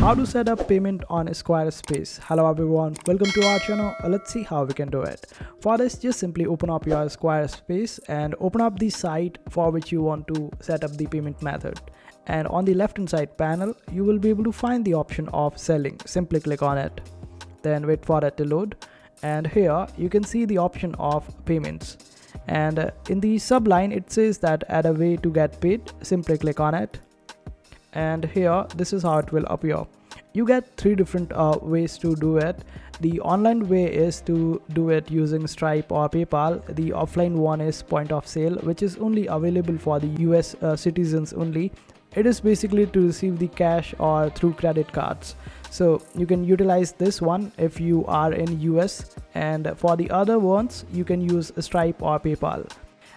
How to set up payment on Squarespace. Hello everyone, welcome to our channel. Let's see how we can do it. For this, just simply open up your Squarespace and open up the site for which you want to set up the payment method. And on the left hand side panel, you will be able to find the option of selling. Simply click on it, then wait for it to load. And here you can see the option of payments. And in the subline, it says that add a way to get paid. Simply click on it. And here this is how it will appear. You get three different ways to do it. The online way is to do it using Stripe or PayPal. The offline one is point of sale, which is only available for the US citizens only. It is basically to receive the cash or through credit cards. So you can utilize this one if you are in US, and for the other ones you can use Stripe or PayPal.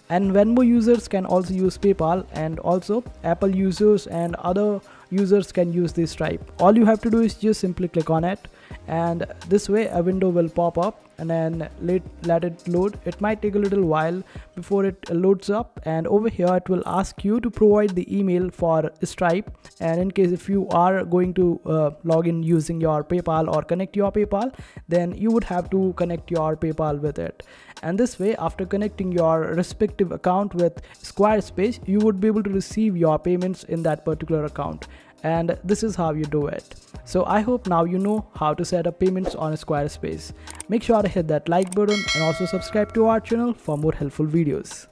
And Venmo users can also use PayPal, and also Apple users and other users can use this Stripe. All you have to do is just simply click on it, and this way a window will pop up, and then let it load. It might take a little while before it loads up, and over here it will ask you to provide the email for Stripe, and in case if you are going to log in using your PayPal or connect your PayPal, then you would have to connect your PayPal with it. And this way, after connecting your respective account with Squarespace, you would be able to receive your payments in that particular account. And this is how you do it. So I hope now you know how to set up payments on Squarespace. Make sure to hit that like button and also subscribe to our channel for more helpful videos.